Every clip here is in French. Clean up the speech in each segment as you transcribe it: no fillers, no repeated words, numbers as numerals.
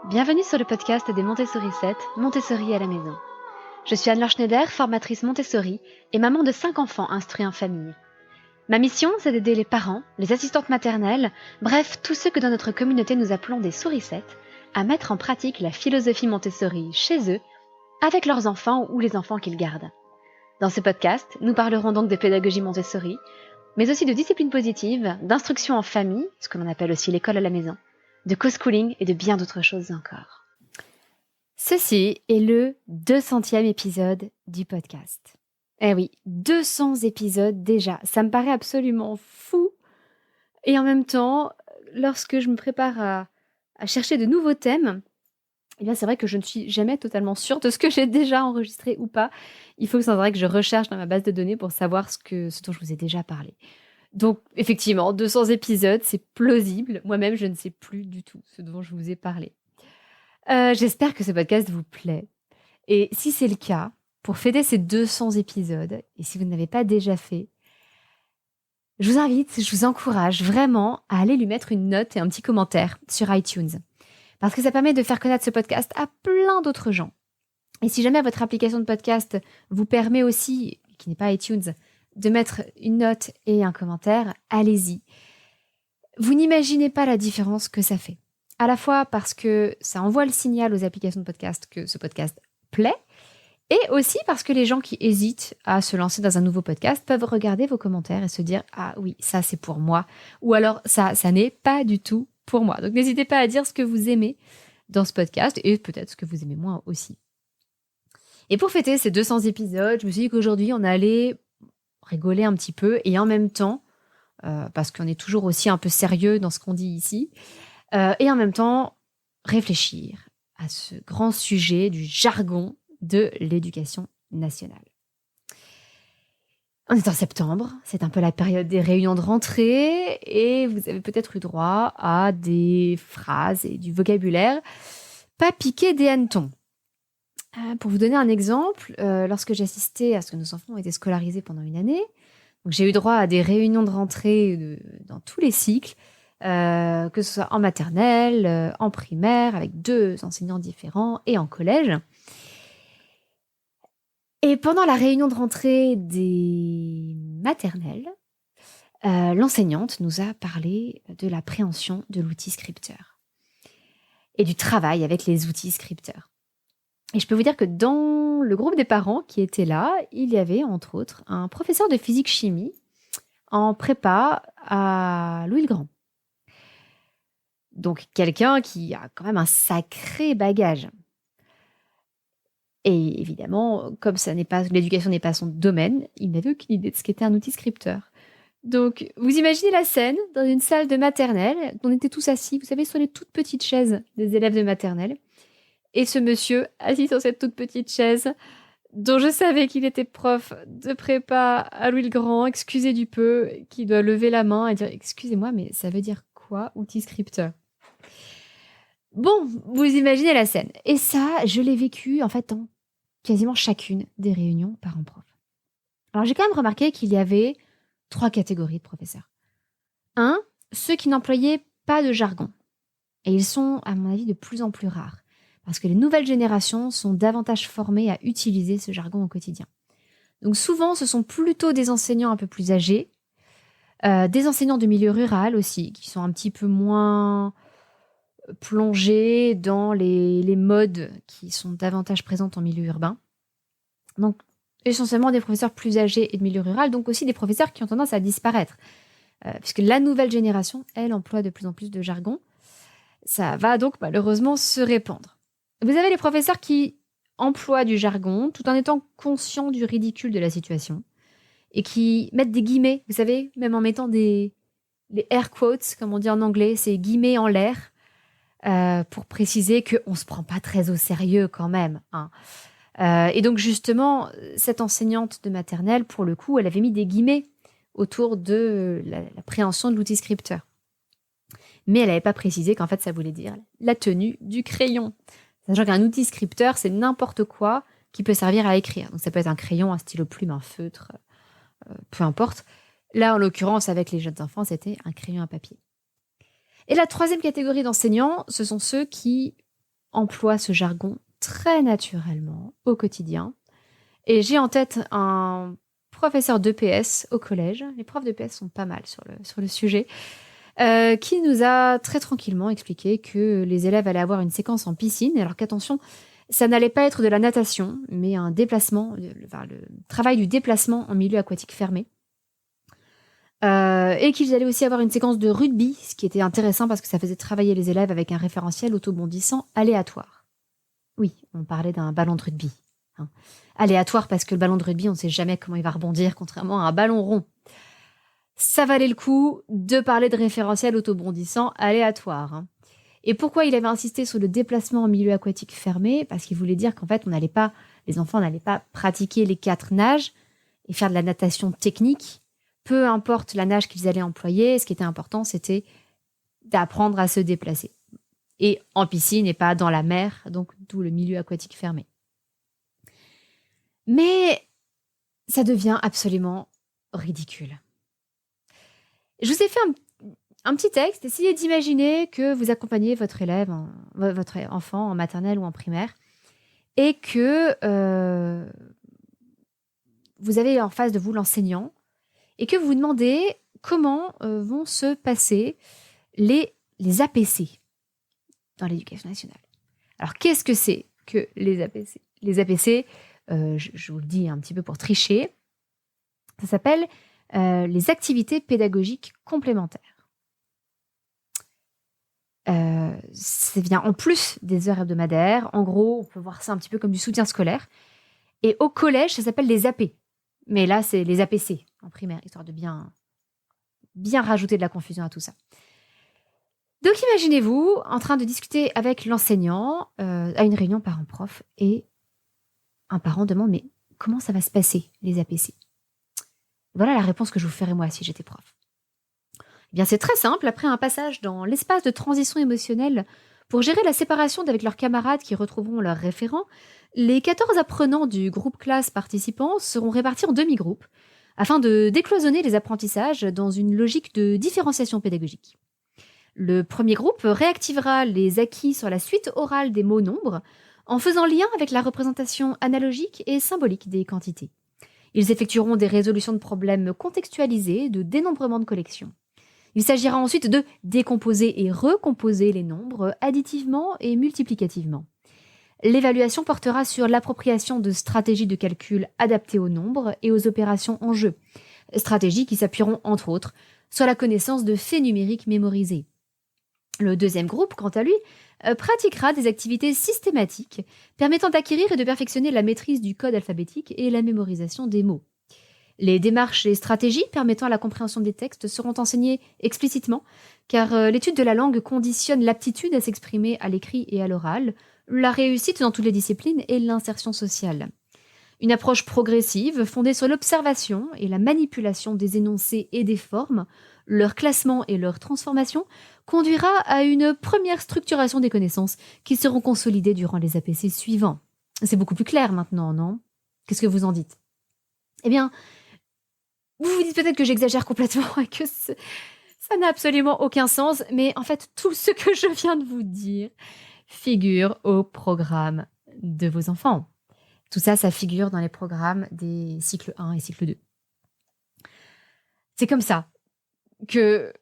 Bienvenue sur le podcast des Montessori 7, Montessori à la maison. Je suis Anne-Laure Schneider, formatrice Montessori et maman de 5 enfants instruits en famille. Ma mission, c'est d'aider les parents, les assistantes maternelles, bref, tous ceux que dans notre communauté nous appelons des souricettes, à mettre en pratique la philosophie Montessori chez eux, avec leurs enfants ou les enfants qu'ils gardent. Dans ce podcast, nous parlerons donc de pédagogie Montessori, mais aussi de discipline positive, d'instruction en famille, ce que l'on appelle aussi l'école à la maison, de co-schooling et de bien d'autres choses encore. Ceci est le 200e épisode du podcast. Eh oui, 200 épisodes déjà, ça me paraît absolument fou. Et en même temps, lorsque je me prépare à chercher de nouveaux thèmes, eh bien c'est vrai que je ne suis jamais totalement sûre de ce que j'ai déjà enregistré ou pas. Il faut sans arrêt que je recherche dans ma base de données pour savoir ce dont je vous ai déjà parlé. Donc effectivement, 200 épisodes, c'est plausible. Moi-même, je ne sais plus du tout ce dont je vous ai parlé. J'espère que ce podcast vous plaît. Et si c'est le cas, pour fêter ces 200 épisodes, et si vous ne l'avez pas déjà fait, je vous invite, je vous encourage vraiment à aller lui mettre une note et un petit commentaire sur iTunes. Parce que ça permet de faire connaître ce podcast à plein d'autres gens. Et si jamais votre application de podcast vous permet aussi, qui n'est pas iTunes, de mettre une note et un commentaire, allez-y. Vous n'imaginez pas la différence que ça fait. À la fois parce que ça envoie le signal aux applications de podcast que ce podcast plaît, et aussi parce que les gens qui hésitent à se lancer dans un nouveau podcast peuvent regarder vos commentaires et se dire « Ah oui, ça c'est pour moi » ou alors « ça n'est pas du tout pour moi ». Donc n'hésitez pas à dire ce que vous aimez dans ce podcast et peut-être ce que vous aimez moins aussi. Et pour fêter ces 200 épisodes, je me suis dit qu'aujourd'hui on allait rigoler un petit peu et en même temps, parce qu'on est toujours aussi un peu sérieux dans ce qu'on dit ici, et en même temps réfléchir à ce grand sujet du jargon de l'éducation nationale. On est en septembre, c'est un peu la période des réunions de rentrée et vous avez peut-être eu droit à des phrases et du vocabulaire pas piqué des hannetons. Pour vous donner un exemple, lorsque j'assistais à ce que nos enfants ont été scolarisés pendant une année, donc j'ai eu droit à des réunions de rentrée dans tous les cycles, que ce soit en maternelle, en primaire, avec 2 enseignants différents, et en collège. Et pendant la réunion de rentrée des maternelles, l'enseignante nous a parlé de l'appréhension de l'outil scripteur et du travail avec les outils scripteurs. Et je peux vous dire que dans le groupe des parents qui étaient là, il y avait entre autres un professeur de physique-chimie en prépa à Louis-le-Grand. Donc quelqu'un qui a quand même un sacré bagage. Et évidemment, comme l'éducation n'est pas son domaine, il n'avait aucune idée de ce qu'était un outil scripteur. Donc, vous imaginez la scène dans une salle de maternelle, on était tous assis, vous savez, sur les toutes petites chaises des élèves de maternelle, et ce monsieur assis sur cette toute petite chaise, dont je savais qu'il était prof de prépa à Louis-le-Grand, excusez du peu, qui doit lever la main et dire « Excusez-moi, mais ça veut dire quoi, outil scripteur ?» Bon, vous imaginez la scène. Et ça, je l'ai vécu en fait dans quasiment chacune des réunions parents-prof. Alors j'ai quand même remarqué qu'il y avait 3 catégories de professeurs. 1, ceux qui n'employaient pas de jargon. Et ils sont, à mon avis, de plus en plus rares. Parce que les nouvelles générations sont davantage formées à utiliser ce jargon au quotidien. Donc souvent, ce sont plutôt des enseignants un peu plus âgés, des enseignants de milieu rural aussi, qui sont un petit peu moins plongés dans les modes qui sont davantage présentes en milieu urbain. Donc, essentiellement des professeurs plus âgés et de milieu rural, donc aussi des professeurs qui ont tendance à disparaître. Puisque la nouvelle génération, elle, emploie de plus en plus de jargon. Ça va donc malheureusement se répandre. Vous avez les professeurs qui emploient du jargon tout en étant conscients du ridicule de la situation et qui mettent des guillemets, vous savez, même en mettant les air quotes, comme on dit en anglais, ces guillemets en l'air, pour préciser qu'on ne se prend pas très au sérieux quand même. Hein. Et donc justement, cette enseignante de maternelle, pour le coup, elle avait mis des guillemets autour de l'appréhension de l'outil scripteur. Mais elle n'avait pas précisé qu'en fait, ça voulait dire la tenue du crayon. Sachant qu'un outil scripteur, c'est n'importe quoi qui peut servir à écrire. Donc ça peut être un crayon, un stylo plume, un feutre, peu importe. Là, en l'occurrence, avec les jeunes enfants, c'était un crayon à papier. Et la 3e catégorie d'enseignants, ce sont ceux qui emploient ce jargon très naturellement au quotidien. Et j'ai en tête un professeur d'EPS au collège. Les profs d'EPS sont pas mal sur le sujet. Qui nous a très tranquillement expliqué que les élèves allaient avoir une séquence en piscine, alors qu'attention, ça n'allait pas être de la natation, mais un déplacement, le travail du déplacement en milieu aquatique fermé. Et qu'ils allaient aussi avoir une séquence de rugby, ce qui était intéressant parce que ça faisait travailler les élèves avec un référentiel autobondissant aléatoire. Oui, on parlait d'un ballon de rugby. Hein. Aléatoire parce que le ballon de rugby, on ne sait jamais comment il va rebondir, contrairement à un ballon rond. Ça valait le coup de parler de référentiel autobondissant aléatoire. Hein. Et pourquoi il avait insisté sur le déplacement en milieu aquatique fermé? Parce qu'il voulait dire qu'en fait, les enfants n'allaient pas pratiquer les 4 nages et faire de la natation technique. Peu importe la nage qu'ils allaient employer, ce qui était important, c'était d'apprendre à se déplacer. Et en piscine et pas dans la mer, donc d'où le milieu aquatique fermé. Mais ça devient absolument ridicule. Je vous ai fait un petit texte. Essayez d'imaginer que vous accompagnez votre enfant en maternelle ou en primaire et que vous avez en face de vous l'enseignant et que vous vous demandez comment vont se passer les APC dans l'éducation nationale. Alors, qu'est-ce que c'est que les APC? Les APC, je vous le dis un petit peu pour tricher, ça s'appelle les activités pédagogiques complémentaires. Ça vient en plus des heures hebdomadaires. En gros, on peut voir ça un petit peu comme du soutien scolaire. Et au collège, ça s'appelle les AP. Mais là, c'est les APC en primaire, histoire de bien rajouter de la confusion à tout ça. Donc, imaginez-vous en train de discuter avec l'enseignant à une réunion parents-prof et un parent demande « Mais comment ça va se passer, les APC ?» Voilà la réponse que je vous ferais moi si j'étais prof. Eh bien, c'est très simple. Après un passage dans l'espace de transition émotionnelle pour gérer la séparation d'avec leurs camarades qui retrouveront leurs référents, les 14 apprenants du groupe classe participant seront répartis en demi-groupes afin de décloisonner les apprentissages dans une logique de différenciation pédagogique. Le premier groupe réactivera les acquis sur la suite orale des mots-nombres en faisant lien avec la représentation analogique et symbolique des quantités. Ils effectueront des résolutions de problèmes contextualisés de dénombrement de collections. Il s'agira ensuite de décomposer et recomposer les nombres additivement et multiplicativement. L'évaluation portera sur l'appropriation de stratégies de calcul adaptées aux nombres et aux opérations en jeu, stratégies qui s'appuieront entre autres sur la connaissance de faits numériques mémorisés. Le deuxième groupe, quant à lui, pratiquera des activités systématiques permettant d'acquérir et de perfectionner la maîtrise du code alphabétique et la mémorisation des mots. Les démarches et stratégies permettant la compréhension des textes seront enseignées explicitement, car l'étude de la langue conditionne l'aptitude à s'exprimer à l'écrit et à l'oral, la réussite dans toutes les disciplines et l'insertion sociale. Une approche progressive fondée sur l'observation et la manipulation des énoncés et des formes, leur classement et leur transformation, conduira à une première structuration des connaissances qui seront consolidées durant les APC suivants. C'est beaucoup plus clair maintenant, non? Qu'est-ce que vous en dites? Eh bien, vous vous dites peut-être que j'exagère complètement et que ça n'a absolument aucun sens, mais en fait, tout ce que je viens de vous dire figure au programme de vos enfants. Tout ça, ça figure dans les programmes des cycles 1 et cycle 2. C'est comme ça que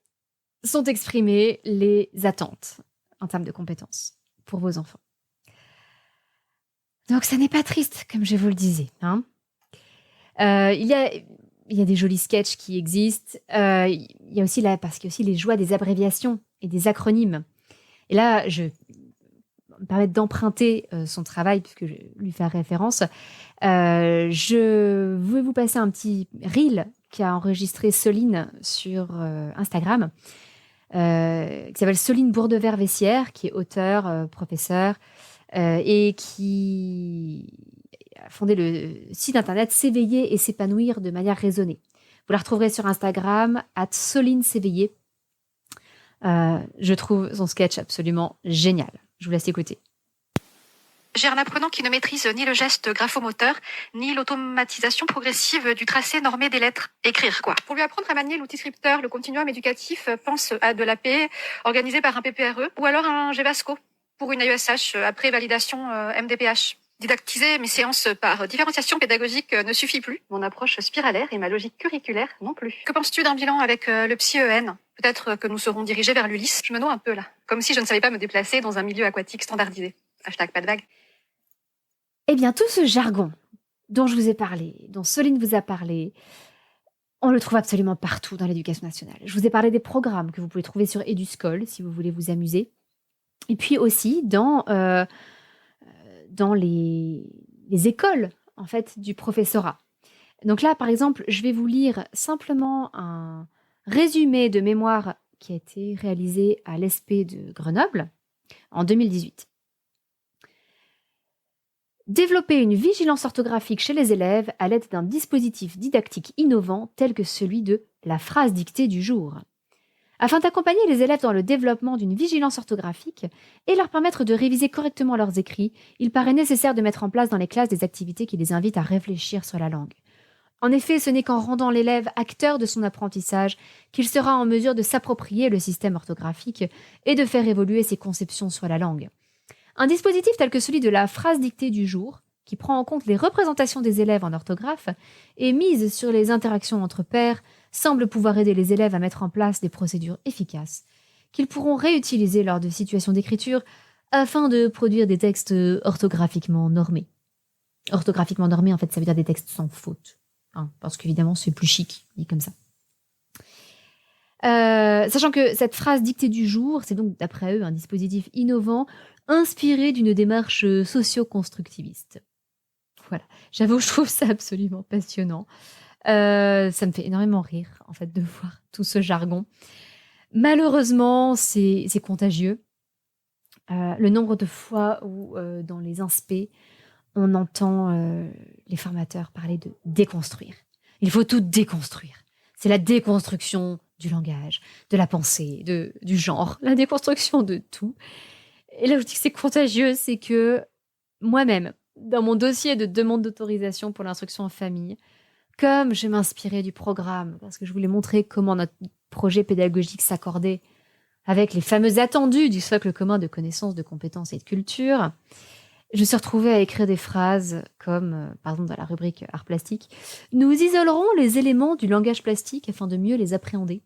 sont exprimées les attentes en termes de compétences pour vos enfants. Donc, ça n'est pas triste, comme je vous le disais. Hein. Il y a des jolis sketchs qui existent. Il y a aussi parce qu'il y a aussi les joies des abréviations et des acronymes. Et là, je me permettre d'emprunter son travail, puisque je lui fais référence. Je vais vous passer un petit reel qu'a enregistré Soline sur Instagram, qui s'appelle Soline Bourdevert-Vessière, qui est auteure, professeure, et qui a fondé le site internet S'éveiller et s'épanouir de manière raisonnée. Vous la retrouverez sur Instagram, @SolineSéveillé. Je trouve son sketch absolument génial. Je vous laisse écouter. J'ai un apprenant qui ne maîtrise ni le geste graphomoteur, ni l'automatisation progressive du tracé normé des lettres. Écrire, quoi. Pour lui apprendre à manier l'outil scripteur, le continuum éducatif pense à de l'AP organisé par un PPRE ou alors un GVASCO. pour une AESH après validation MDPH. Didactiser mes séances par différenciation pédagogique ne suffit plus. Mon approche spiralaire et ma logique curriculaire non plus. Que penses-tu d'un bilan avec le psy-EN? Peut-être que nous serons dirigés vers l'Ulysse. Je me noie un peu là, comme si je ne savais pas me déplacer dans un milieu aquatique standardisé. Hashtag pas de vague. Eh bien, tout ce jargon dont je vous ai parlé, dont Soline vous a parlé, on le trouve absolument partout dans l'éducation nationale. Je vous ai parlé des programmes que vous pouvez trouver sur Eduscol si vous voulez vous amuser. Et puis aussi dans les écoles en fait, du professorat. Donc là, par exemple, je vais vous lire simplement un résumé de mémoire qui a été réalisé à l'ESP de Grenoble en 2018. Développer une vigilance orthographique chez les élèves à l'aide d'un dispositif didactique innovant tel que celui de la phrase dictée du jour. Afin d'accompagner les élèves dans le développement d'une vigilance orthographique et leur permettre de réviser correctement leurs écrits, il paraît nécessaire de mettre en place dans les classes des activités qui les invitent à réfléchir sur la langue. En effet, ce n'est qu'en rendant l'élève acteur de son apprentissage qu'il sera en mesure de s'approprier le système orthographique et de faire évoluer ses conceptions sur la langue. Un dispositif tel que celui de la phrase dictée du jour, qui prend en compte les représentations des élèves en orthographe et mise sur les interactions entre pairs, semble pouvoir aider les élèves à mettre en place des procédures efficaces qu'ils pourront réutiliser lors de situations d'écriture afin de produire des textes orthographiquement normés. Orthographiquement normés, en fait, ça veut dire des textes sans faute, parce qu'évidemment, c'est plus chic, dit comme ça. Sachant que cette phrase dictée du jour, c'est donc, d'après eux, un dispositif innovant inspiré d'une démarche socio-constructiviste. Voilà, j'avoue, je trouve ça absolument passionnant. Ça me fait énormément rire, en fait, de voir tout ce jargon. Malheureusement, c'est contagieux. Le nombre de fois où, dans les inspés, on entend les formateurs parler de déconstruire. Il faut tout déconstruire. C'est la déconstruction du langage, de la pensée, du genre, la déconstruction de tout. Et là où je dis que c'est contagieux, c'est que moi-même, dans mon dossier de demande d'autorisation pour l'instruction en famille, comme je m'inspirais du programme, parce que je voulais montrer comment notre projet pédagogique s'accordait avec les fameux attendus du socle commun de connaissances, de compétences et de culture, je me suis retrouvée à écrire des phrases comme, dans la rubrique art plastique, « Nous isolerons les éléments du langage plastique afin de mieux les appréhender. »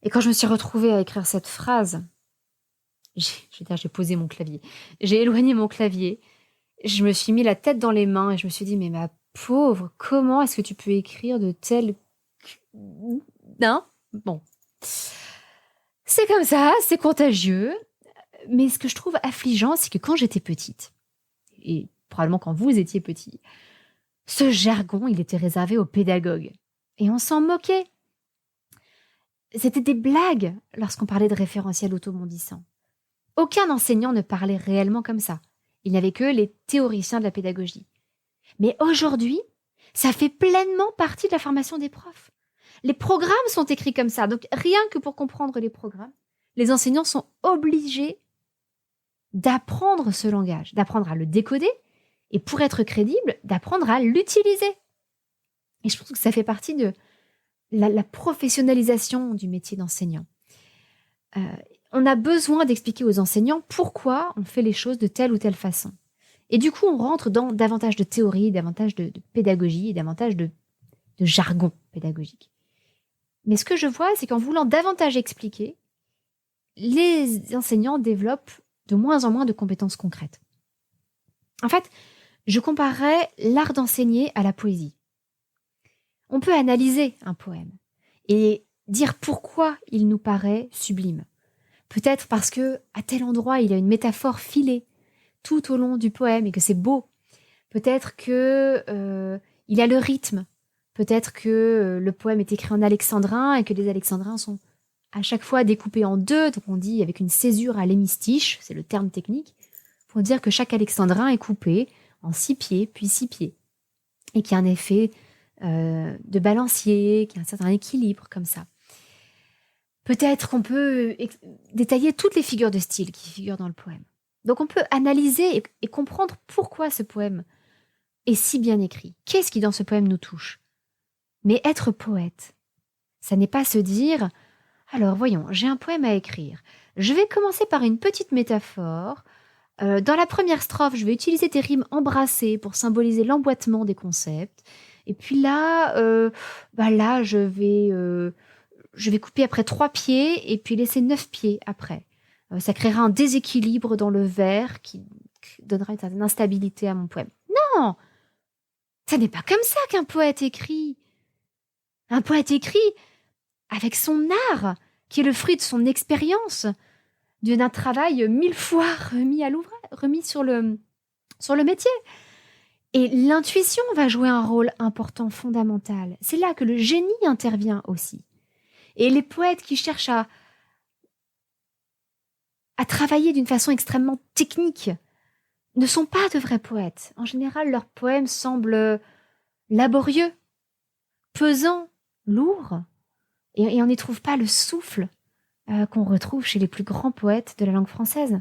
Et quand je me suis retrouvée à écrire cette phrase, j'ai posé mon clavier. J'ai éloigné mon clavier, je me suis mis la tête dans les mains et je me suis dit, mais ma pauvre, comment est-ce que tu peux écrire de tels... Non, bon. C'est comme ça, c'est contagieux. Mais ce que je trouve affligeant, c'est que quand j'étais petite, et probablement quand vous étiez petit, ce jargon, il était réservé aux pédagogues. Et on s'en moquait. C'était des blagues lorsqu'on parlait de référentiel automondissant. Aucun enseignant ne parlait réellement comme ça. Il n'y avait que les théoriciens de la pédagogie. Mais aujourd'hui, ça fait pleinement partie de la formation des profs. Les programmes sont écrits comme ça. Donc rien que pour comprendre les programmes, les enseignants sont obligés d'apprendre ce langage, d'apprendre à le décoder et pour être crédible, d'apprendre à l'utiliser. Et je pense que ça fait partie de la professionnalisation du métier d'enseignant. On a besoin d'expliquer aux enseignants pourquoi on fait les choses de telle ou telle façon. Et du coup, on rentre dans davantage de théorie, davantage de pédagogie et davantage de jargon pédagogique. Mais ce que je vois, c'est qu'en voulant davantage expliquer, les enseignants développent de moins en moins de compétences concrètes. En fait, je comparerais l'art d'enseigner à la poésie. On peut analyser un poème et dire pourquoi il nous paraît sublime. Peut-être parce que à tel endroit, il y a une métaphore filée tout au long du poème et que c'est beau. Peut-être que il a le rythme. Peut-être que le poème est écrit en alexandrin et que les alexandrins sont à chaque fois découpés en deux, donc on dit avec une césure à l'hémistiche, c'est le terme technique, pour dire que chaque alexandrin est coupé en 6 pieds, puis 6 pieds. Et qu'il y a un effet de balancier, qu'il y a un certain équilibre comme ça. Peut-être qu'on peut détailler toutes les figures de style qui figurent dans le poème. Donc on peut analyser et comprendre pourquoi ce poème est si bien écrit. Qu'est-ce qui dans ce poème nous touche ? Mais être poète, ça n'est pas se dire « Alors, voyons, j'ai un poème à écrire. Je vais commencer par une petite métaphore. Dans la première strophe, je vais utiliser des rimes embrassées pour symboliser l'emboîtement des concepts. Et puis là, là, je vais couper après 3 pieds et puis laisser 9 pieds après. Ça créera un déséquilibre dans le vers qui donnera une certaine instabilité à mon poème. Non, ça n'est pas comme ça qu'un poète écrit. Un poète écrit avec son art, qui est le fruit de son expérience, d'un travail 1000 fois remis à l'ouvrage, remis sur le métier. Et l'intuition va jouer un rôle important, fondamental. C'est là que le génie intervient aussi. Et les poètes qui cherchent à travailler d'une façon extrêmement technique ne sont pas de vrais poètes. En général, leurs poèmes semblent laborieux, pesants, lourds, et on n'y trouve pas le souffle qu'on retrouve chez les plus grands poètes de la langue française.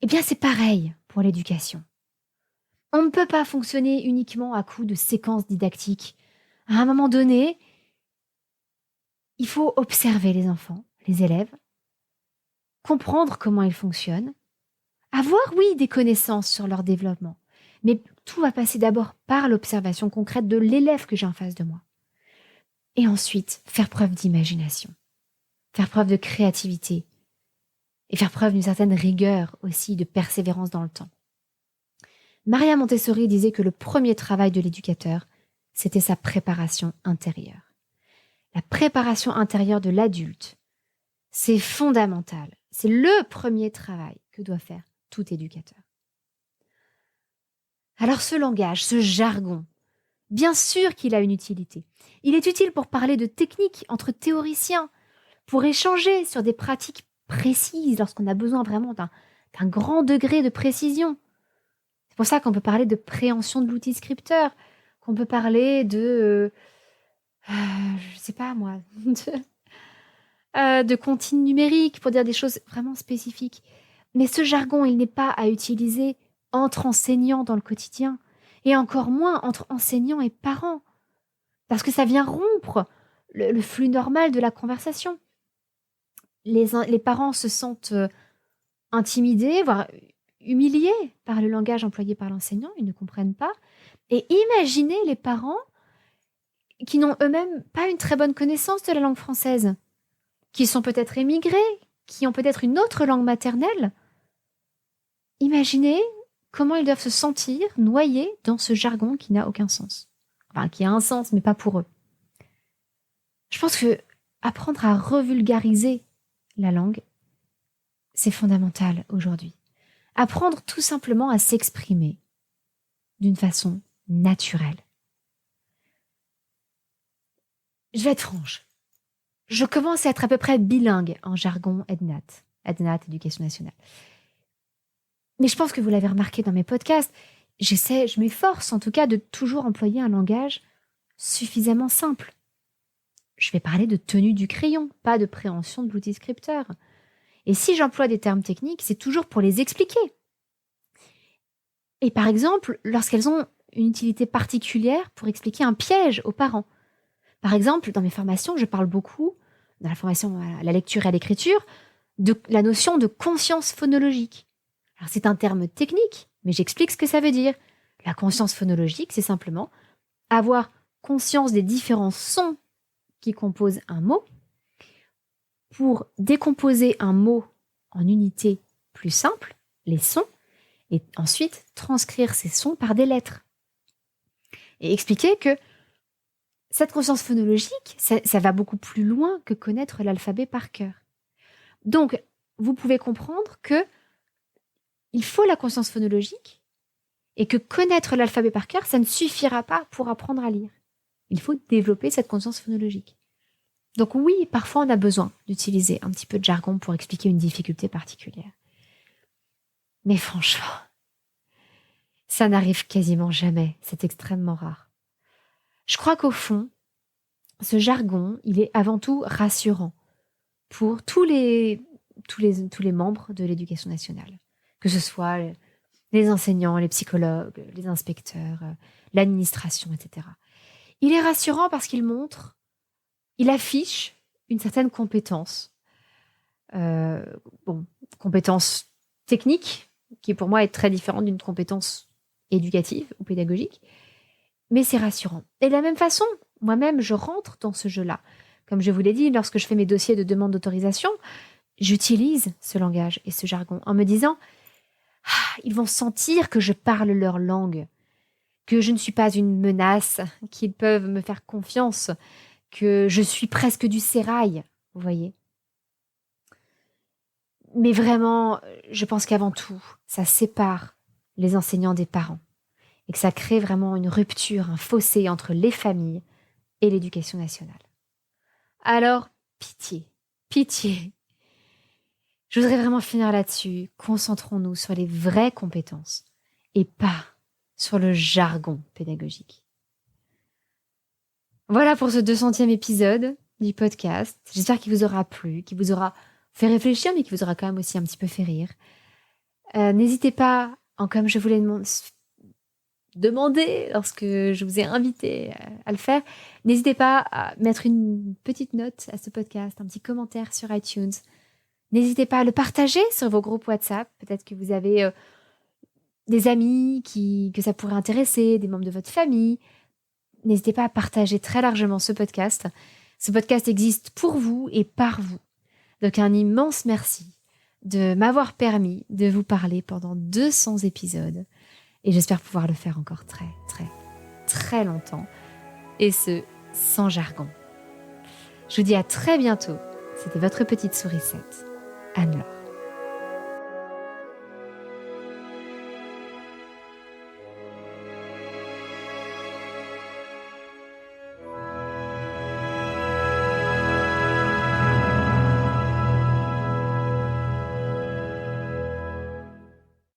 Eh bien, c'est pareil pour l'éducation. On ne peut pas fonctionner uniquement à coup de séquences didactiques. À un moment donné, il faut observer les enfants, les élèves, comprendre comment ils fonctionnent, avoir, oui, des connaissances sur leur développement, mais tout va passer d'abord par l'observation concrète de l'élève que j'ai en face de moi. Et ensuite, faire preuve d'imagination, faire preuve de créativité et faire preuve d'une certaine rigueur aussi, de persévérance dans le temps. Maria Montessori disait que le premier travail de l'éducateur, c'était sa préparation intérieure. La préparation intérieure de l'adulte, c'est fondamental. C'est le premier travail que doit faire tout éducateur. Alors ce langage, ce jargon, bien sûr qu'il a une utilité. Il est utile pour parler de techniques entre théoriciens, pour échanger sur des pratiques précises lorsqu'on a besoin vraiment d'un grand degré de précision. C'est pour ça qu'on peut parler de préhension de l'outil scripteur, qu'on peut parler de, je sais pas moi, de comptines numériques pour dire des choses vraiment spécifiques. Mais ce jargon, il n'est pas à utiliser entre enseignants dans le quotidien, et encore moins entre enseignants et parents, parce que ça vient rompre le flux normal de la conversation. Les parents se sentent intimidés, voire humiliés par le langage employé par l'enseignant, ils ne comprennent pas. Et imaginez les parents qui n'ont eux-mêmes pas une très bonne connaissance de la langue française, qui sont peut-être émigrés, qui ont peut-être une autre langue maternelle. Imaginez comment ils doivent se sentir noyés dans ce jargon qui n'a aucun sens. Enfin, qui a un sens, mais pas pour eux. Je pense que apprendre à revulgariser la langue, c'est fondamental aujourd'hui. Apprendre tout simplement à s'exprimer d'une façon naturelle. Je vais être franche. Je commence à être à peu près bilingue en jargon EDNAT, Éducation nationale. Mais je pense que vous l'avez remarqué dans mes podcasts, je m'efforce en tout cas de toujours employer un langage suffisamment simple. Je vais parler de tenue du crayon, pas de préhension de l'outil scripteur. Et si j'emploie des termes techniques, c'est toujours pour les expliquer. Et par exemple, lorsqu'elles ont une utilité particulière pour expliquer un piège aux parents. Par exemple, dans mes formations, je parle beaucoup, dans la formation à la lecture et à l'écriture, de la notion de conscience phonologique. Alors c'est un terme technique, mais j'explique ce que ça veut dire. La conscience phonologique, c'est simplement avoir conscience des différents sons qui composent un mot pour décomposer un mot en unités plus simples, les sons, et ensuite transcrire ces sons par des lettres. Et expliquer que cette conscience phonologique, ça va beaucoup plus loin que connaître l'alphabet par cœur. Donc, vous pouvez comprendre que il faut la conscience phonologique et que connaître l'alphabet par cœur, ça ne suffira pas pour apprendre à lire. Il faut développer cette conscience phonologique. Donc oui, parfois on a besoin d'utiliser un petit peu de jargon pour expliquer une difficulté particulière. Mais franchement, ça n'arrive quasiment jamais. C'est extrêmement rare. Je crois qu'au fond, ce jargon, il est avant tout rassurant pour tous les membres de l'éducation nationale. Que ce soit les enseignants, les psychologues, les inspecteurs, l'administration, etc. Il est rassurant parce qu'il montre, il affiche une certaine compétence. Compétence technique, qui pour moi est très différente d'une compétence éducative ou pédagogique, mais c'est rassurant. Et de la même façon, moi-même, je rentre dans ce jeu-là. Comme je vous l'ai dit, lorsque je fais mes dossiers de demande d'autorisation, j'utilise ce langage et ce jargon en me disant ils vont sentir que je parle leur langue, que je ne suis pas une menace, qu'ils peuvent me faire confiance, que je suis presque du sérail, vous voyez. Mais vraiment, je pense qu'avant tout, ça sépare les enseignants des parents et que ça crée vraiment une rupture, un fossé entre les familles et l'éducation nationale. Alors, pitié, pitié. Je voudrais vraiment finir là-dessus. Concentrons-nous sur les vraies compétences et pas sur le jargon pédagogique. Voilà pour ce 200e épisode du podcast. J'espère qu'il vous aura plu, qu'il vous aura fait réfléchir, mais qu'il vous aura quand même aussi un petit peu fait rire. N'hésitez pas, comme je vous l'ai demandé lorsque je vous ai invité à le faire, n'hésitez pas à mettre une petite note à ce podcast, un petit commentaire sur iTunes. N'hésitez pas à le partager sur vos groupes WhatsApp. Peut-être que vous avez des amis que ça pourrait intéresser, des membres de votre famille. N'hésitez pas à partager très largement ce podcast. Ce podcast existe pour vous et par vous. Donc un immense merci de m'avoir permis de vous parler pendant 200 épisodes. Et j'espère pouvoir le faire encore très, très, très longtemps. Et ce, sans jargon. Je vous dis à très bientôt. C'était votre petite sourisette, Anne-Laure.